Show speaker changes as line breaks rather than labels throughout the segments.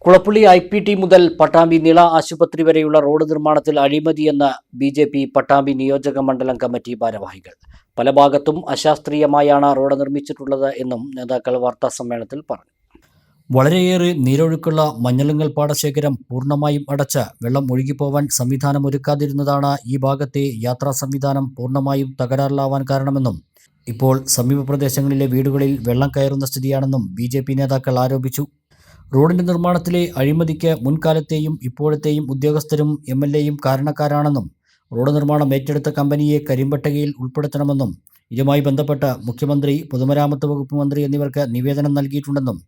Kulappully IPT മുതൽ പട്ടാമ്പി നിള ആശുപത്രി വരെയുള്ള റോഡ് നിർമ്മാണത്തിൽ അഴിമതിയെന്ന് BJP പട്ടാമ്പി നിയോജക മണ്ഡലം കമ്മിറ്റി ഭാരവാഹികൾ. പല ഭാഗത്തും അശാസ്ത്രീയമായാണ് റോഡ് നിർമ്മിച്ചിട്ടുള്ളത് എന്നും നേതാക്കൾ വാർത്താസമ്മേളനത്തിൽ പറഞ്ഞു. വളരെയേറെ നീരൊഴുക്കുള്ള മഞ്ഞളുങ്ങൽ പാടശേഖരം പൂർണ്ണമായും അടച്ച് വെള്ളം ഒഴുകിപ്പോവാൻ സംവിധാനമൊരുക്കാതിരുന്നതാണ് ഈ ഭാഗത്തെ യാത്രാ സംവിധാനം പൂർണ്ണമായും തകരാറിലാവാൻ കാരണമെന്നും ഇപ്പോൾ സമീപ പ്രദേശങ്ങളിലെ വീടുകളിൽ വെള്ളം കയറുന്ന സ്ഥിതിയാണെന്നും BJP നേതാക്കൾ ആരോപിച്ചു. റോഡിന്റെ നിർമ്മാണത്തിലെ അഴിമതിക്ക് മുൻകാലത്തെയും ഇപ്പോഴത്തെയും ഉദ്യോഗസ്ഥരും MLAയും കാരണക്കാരാണെന്നും റോഡ് നിർമ്മാണം ഏറ്റെടുത്ത കമ്പനിയെ കരിമ്പട്ടികയിൽ ഉൾപ്പെടുത്തണമെന്നും ഇതുമായി ബന്ധപ്പെട്ട് മുഖ്യമന്ത്രി, പൊതുമരാമത്ത് വകുപ്പ് മന്ത്രി എന്നിവർക്ക് നിവേദനം നൽകിയിട്ടുണ്ടെന്നും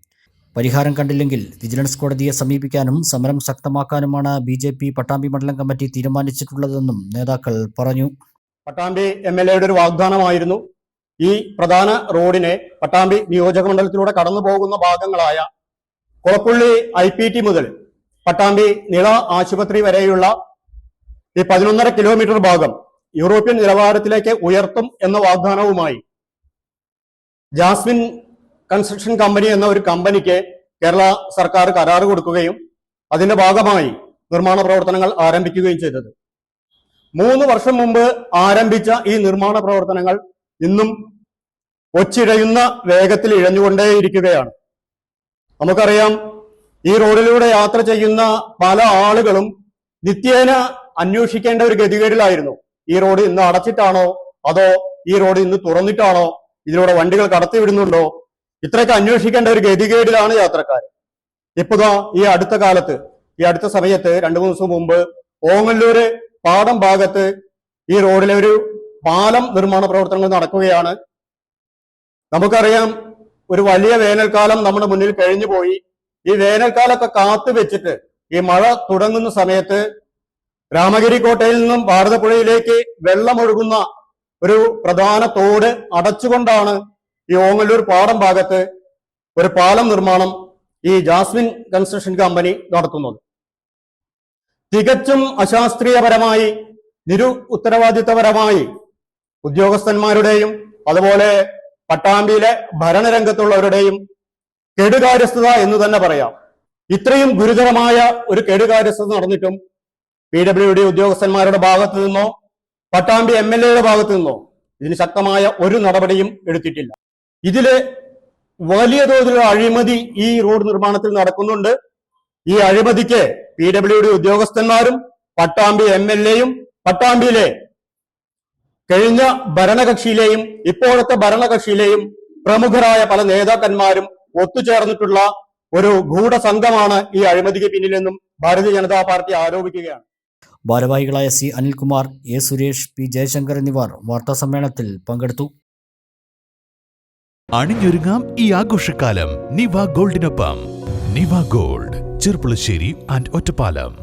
പരിഹാരം കണ്ടില്ലെങ്കിൽ വിജിലൻസ് കോടതിയെ സമീപിക്കാനും സമരം ശക്തമാക്കാനുമാണ് BJP പട്ടാമ്പി മണ്ഡലം കമ്മിറ്റി തീരുമാനിച്ചിട്ടുള്ളതെന്നും നേതാക്കൾ പറഞ്ഞു.
പട്ടാമ്പി MLAയുടെ ഒരു വാഗ്ദാനമായിരുന്നു ഈ പ്രധാന റോഡിനെ പട്ടാമ്പി നിയോജക മണ്ഡലത്തിലൂടെ കടന്നു പോകുന്ന ഭാഗങ്ങളായ കുളപ്പുള്ളി IPT മുതൽ പട്ടാമ്പി നിള ആശുപത്രി വരെയുള്ള ഈ 11.5 കിലോമീറ്റർ ഭാഗം യൂറോപ്യൻ നിലവാരത്തിലേക്ക് ഉയർത്തും എന്ന വാഗ്ദാനവുമായി ജാസ്മിൻ കൺസ്ട്രക്ഷൻ കമ്പനി എന്ന ഒരു കമ്പനിക്ക് കേരള സർക്കാർ കരാർ കൊടുക്കുകയും അതിന്റെ ഭാഗമായി നിർമ്മാണ പ്രവർത്തനങ്ങൾ ആരംഭിക്കുകയും ചെയ്തത്. 3 വർഷം മുമ്പ് ആരംഭിച്ച ഈ നിർമ്മാണ പ്രവർത്തനങ്ങൾ ഇന്നും ഒച്ചിഴയുന്ന വേഗത്തിൽ ഇഴഞ്ഞുകൊണ്ടേയിരിക്കുകയാണ്. നമുക്കറിയാം, ഈ റോഡിലൂടെ യാത്ര ചെയ്യുന്ന പല ആളുകളും നിത്യേന അന്വേഷിക്കേണ്ട ഒരു ഗതികേടിലായിരുന്നു. ഈ റോഡ് ഇന്ന് അടച്ചിട്ടാണോ, അതോ ഈ റോഡ് ഇന്ന് തുറന്നിട്ടാണോ, ഇതിലൂടെ വണ്ടികൾ കടത്തിവിടുന്നുണ്ടോ, ഇത്രയൊക്കെ അന്വേഷിക്കേണ്ട ഒരു ഗതികേടിലാണ് യാത്രക്കാർ. ഇപ്പതാ ഈ അടുത്ത സമയത്ത് 2-3 ദിവസം മുമ്പ് ഓങ്ങല്ലൂര് പാടം ഭാഗത്ത് ഈ റോഡിലെ ഒരു പാലം നിർമ്മാണ പ്രവർത്തനങ്ങൾ നടക്കുകയാണ്. നമുക്കറിയാം, ഒരു വലിയ വേനൽക്കാലം നമ്മുടെ മുന്നിൽ കഴിഞ്ഞുപോയി. ഈ വേനൽക്കാലമൊക്കെ കാത്തു വെച്ചിട്ട് ഈ മഴ തുടങ്ങുന്ന സമയത്ത് രാമഗിരി കോട്ടയിൽ നിന്നും ഭാരതപ്പുഴയിലേക്ക് വെള്ളമൊഴുകുന്ന ഒരു പ്രധാന തോട് അടച്ചുകൊണ്ടാണ് ഈ ഓങ്ങല്ലൂർ പാടം ഭാഗത്ത് ഒരു പാലം നിർമ്മാണം ഈ ജാസ്മിൻ കൺസ്ട്രക്ഷൻ കമ്പനി നടത്തുന്നത്. തികച്ചും അശാസ്ത്രീയപരമായി, ഉത്തരവാദിത്തപരമായി ഉദ്യോഗസ്ഥന്മാരുടെയും അതുപോലെ പട്ടാമ്പിയിലെ ഭരണരംഗത്തുള്ളവരുടെയും കെടുകാര്യസ്ഥത എന്ന് തന്നെ പറയാം. ഇത്രയും ഗുരുതരമായ ഒരു കെടുകാര്യസ്ഥത നടന്നിട്ടും PWD ഉദ്യോഗസ്ഥന്മാരുടെ ഭാഗത്തു നിന്നോ പട്ടാമ്പി MLAയുടെ ഭാഗത്തു നിന്നോ ഇതിന് ശക്തമായ ഒരു നടപടിയും എടുത്തിട്ടില്ല. ഇതില് വലിയ തോതിലുള്ള അഴിമതി ഈ റോഡ് നിർമ്മാണത്തിൽ നടക്കുന്നുണ്ട്. ഈ അഴിമതിക്ക് PWD ഉദ്യോഗസ്ഥന്മാരും പട്ടാമ്പി MLAയും പട്ടാമ്പിയിലെ കഴിഞ്ഞ ഭരണകക്ഷിയിലെയും ഇപ്പോഴത്തെ ഭരണകക്ഷിയിലെയും പ്രമുഖരായ പല നേതാക്കന്മാരും ഒത്തുചേർന്നിട്ടുള്ള ഒരു ഗൂഢസംഘമാണ് ഈ അഴിമതിക്ക് പിന്നിലെന്നും ഭാരതീയ ജനതാ പാർട്ടി ആരോപിക്കുകയാണ്.
ഭാരവാഹികളായ C. Anilkumar, A. Suresh, P. Jaishankar എന്നിവർ വാർത്താസമ്മേളനത്തിൽ പങ്കെടുത്തു.
അണിഞ്ഞൊരുങ്ങാം ഈ ആഘോഷക്കാലം നിവ ഗോൾഡിനൊപ്പം. നിവ ഗോൾഡ്, ചെർപ്പുളശ്ശേരി ആൻഡ് ഒറ്റപ്പാലം.